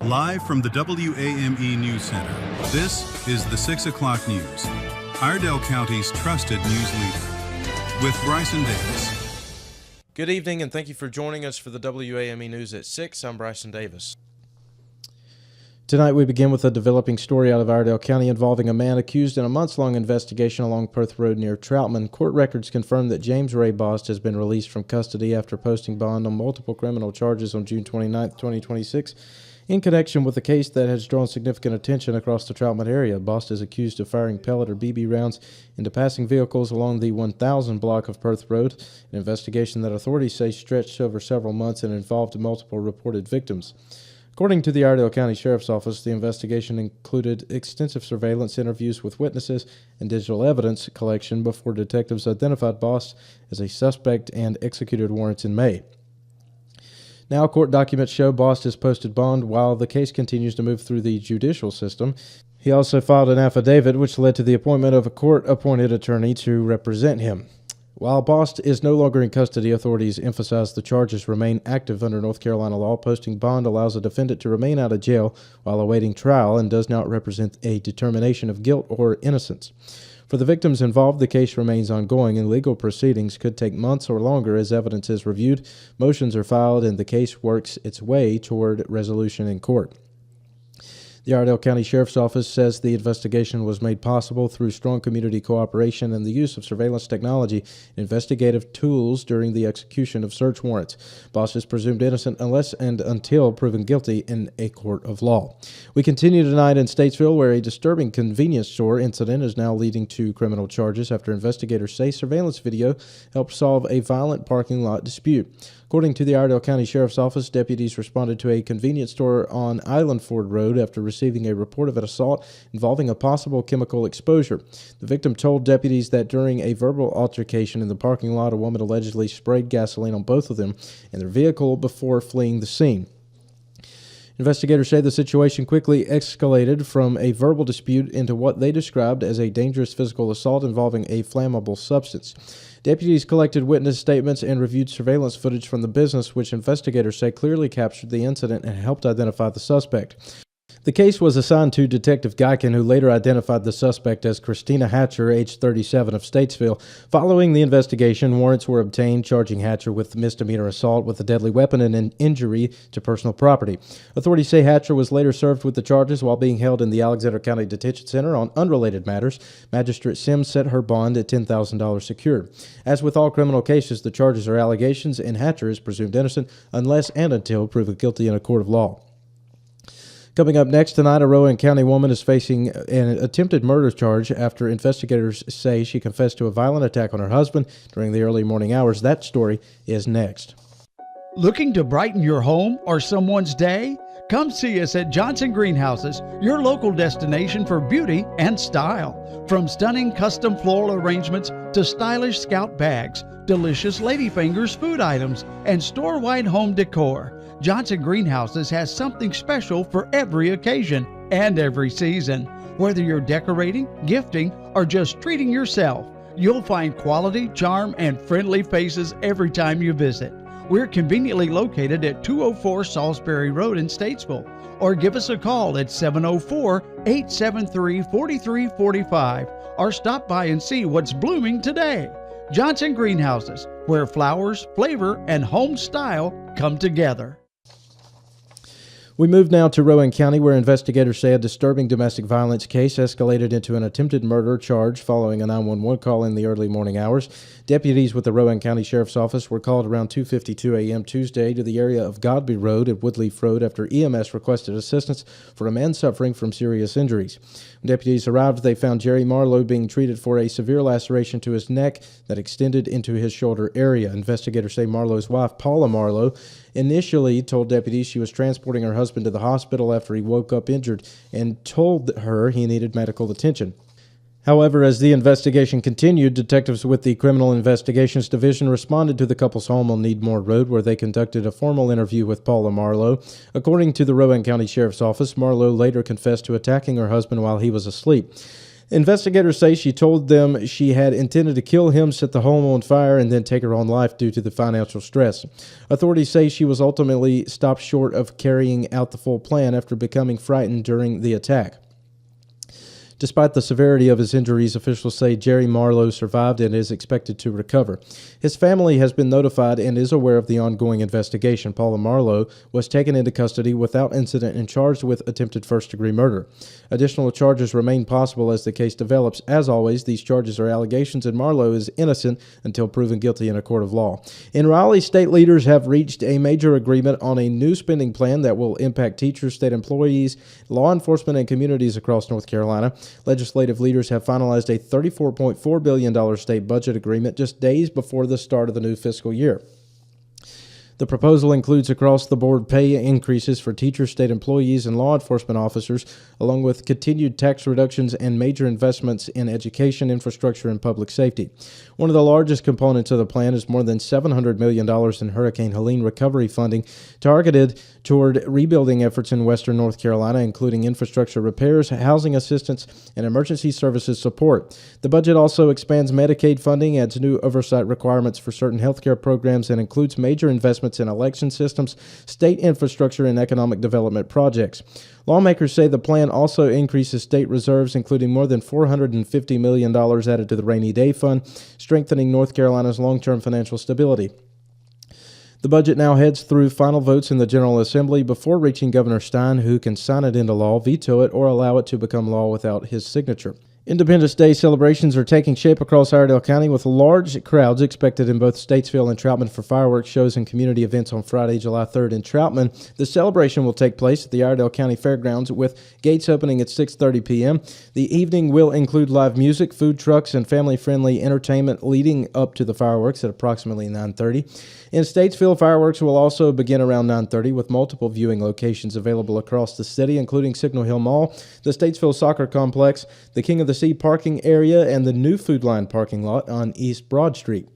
Live from the WAME News Center, this is the 6 o'clock news. Iredell County's trusted news leader with Bryson Davis. Good evening, and thank you for joining us for the WAME News at 6. I'm Bryson Davis. Tonight we begin with a developing story out of Iredell County involving a man accused in a months-long investigation along Perth Road near Troutman. Court records confirm that James Ray Bost has been released from custody after posting bond on multiple criminal charges on June 29, 2026. In connection with a case that has drawn significant attention across the Troutman area, Bost is accused of firing pellet or BB rounds into passing vehicles along the 1000 block of Perth Road, an investigation that authorities say stretched over several months and involved multiple reported victims. According to the Iredell County Sheriff's Office, the investigation included extensive surveillance, interviews with witnesses, and digital evidence collection before detectives identified Bost as a suspect and executed warrants in May. Now, court documents show Bost has posted bond while the case continues to move through the judicial system. He also filed an affidavit which led to the appointment of a court-appointed attorney to represent him. While Bost is no longer in custody, authorities emphasize the charges remain active under North Carolina law. Posting bond allows a defendant to remain out of jail while awaiting trial and does not represent a determination of guilt or innocence. For the victims involved, the case remains ongoing, and legal proceedings could take months or longer as evidence is reviewed, motions are filed, and the case works its way toward resolution in court. The Iredell County Sheriff's Office says the investigation was made possible through strong community cooperation and the use of surveillance technology and investigative tools during the execution of search warrants. Bost is presumed innocent unless and until proven guilty in a court of law. We continue tonight in Statesville, where a disturbing convenience store incident is now leading to criminal charges after investigators say surveillance video helped solve a violent parking lot dispute. According to the Iredell County Sheriff's Office, deputies responded to a convenience store on Island Ford Road after receiving a report of an assault involving a possible chemical exposure. The victim told deputies that during a verbal altercation in the parking lot, a woman allegedly sprayed gasoline on both of them and their vehicle before fleeing the scene. Investigators say the situation quickly escalated from a verbal dispute into what they described as a dangerous physical assault involving a flammable substance. Deputies collected witness statements and reviewed surveillance footage from the business, which investigators say clearly captured the incident and helped identify the suspect. The case was assigned to Detective Guykin, who later identified the suspect as Christina Hatcher, age 37, of Statesville. Following the investigation, warrants were obtained charging Hatcher with misdemeanor assault with a deadly weapon and an injury to personal property. Authorities say Hatcher was later served with the charges while being held in the Alexander County Detention Center on unrelated matters. Magistrate Sims set her bond at $10,000 secured. As with all criminal cases, the charges are allegations, and Hatcher is presumed innocent unless and until proven guilty in a court of law. Coming up next tonight, a Rowan County woman is facing an attempted murder charge after investigators say she confessed to a violent attack on her husband during the early morning hours. That story is next. Looking to brighten your home or someone's day? Come see us at Johnson Greenhouses, your local destination for beauty and style. From stunning custom floral arrangements to stylish Scout bags, delicious ladyfingers food items, and store-wide home decor, Johnson Greenhouses has something special for every occasion and every season. Whether you're decorating, gifting, or just treating yourself, you'll find quality, charm, and friendly faces every time you visit. We're conveniently located at 204 Salisbury Road in Statesville, or give us a call at 704-873-4345, or stop by and see what's blooming today. Johnson Greenhouses, where flowers, flavor, and home style come together. We move now to Rowan County, where investigators say a disturbing domestic violence case escalated into an attempted murder charge following a 911 call in the early morning hours. Deputies with the Rowan County Sheriff's Office were called around 2:52 a.m. Tuesday to the area of Godby Road and Woodleaf Road after EMS requested assistance for a man suffering from serious injuries. When deputies arrived, they found Jerry Marlowe being treated for a severe laceration to his neck that extended into his shoulder area. Investigators say Marlowe's wife, Paula Marlowe, initially told deputies she was transporting her husband to the hospital after he woke up injured and told her he needed medical attention. However, as the investigation continued, detectives with the Criminal Investigations Division responded to the couple's home on Needmore Road, where they conducted a formal interview with Paula Marlowe. According to the Rowan County Sheriff's Office, Marlowe later confessed to attacking her husband while he was asleep. Investigators say she told them she had intended to kill him, set the home on fire, and then take her own life due to the financial stress. Authorities say she was ultimately stopped short of carrying out the full plan after becoming frightened during the attack. Despite the severity of his injuries, officials say Jerry Marlowe survived and is expected to recover. His family has been notified and is aware of the ongoing investigation. Paula Marlowe was taken into custody without incident and charged with attempted first-degree murder. Additional charges remain possible as the case develops. As always, these charges are allegations, and Marlowe is innocent until proven guilty in a court of law. In Raleigh, state leaders have reached a major agreement on a new spending plan that will impact teachers, state employees, law enforcement, and communities across North Carolina. Legislative leaders have finalized a $34.4 billion state budget agreement just days before the start of the new fiscal year. The proposal includes across-the-board pay increases for teachers, state employees, and law enforcement officers, along with continued tax reductions and major investments in education, infrastructure, and public safety. One of the largest components of the plan is more than $700 million in Hurricane Helene recovery funding targeted toward rebuilding efforts in western North Carolina, including infrastructure repairs, housing assistance, and emergency services support. The budget also expands Medicaid funding, adds new oversight requirements for certain healthcare programs, and includes major investments in election systems, state infrastructure, and economic development projects. Lawmakers say the plan also increases state reserves, including more than $450 million added to the Rainy Day Fund, strengthening North Carolina's long-term financial stability. The budget now heads through final votes in the General Assembly before reaching Governor Stein, who can sign it into law, veto it, or allow it to become law without his signature. Independence Day celebrations are taking shape across Iredell County, with large crowds expected in both Statesville and Troutman for fireworks shows and community events on Friday, July 3rd. In Troutman, the celebration will take place at the Iredell County Fairgrounds, with gates opening at 6:30 p.m. The evening will include live music, food trucks, and family-friendly entertainment leading up to the fireworks at approximately 9:30. In Statesville, fireworks will also begin around 9:30, with multiple viewing locations available across the city, including Signal Hill Mall, the Statesville Soccer Complex, the King of the Sea parking area, and the new Food Line parking lot on East Broad Street.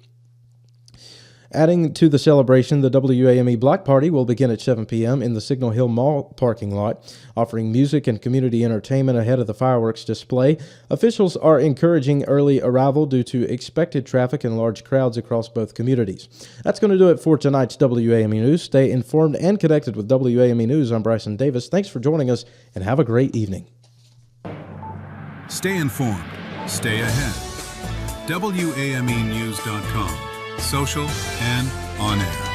Adding to the celebration, the WAME Block Party will begin at 7 p.m. in the Signal Hill Mall parking lot, offering music and community entertainment ahead of the fireworks display. Officials are encouraging early arrival due to expected traffic and large crowds across both communities. That's going to do it for tonight's WAME News. Stay informed and connected with WAME News. I'm Bryson Davis. Thanks for joining us, and have a great evening. Stay informed. Stay ahead. WAMEnews.com. Social and on air.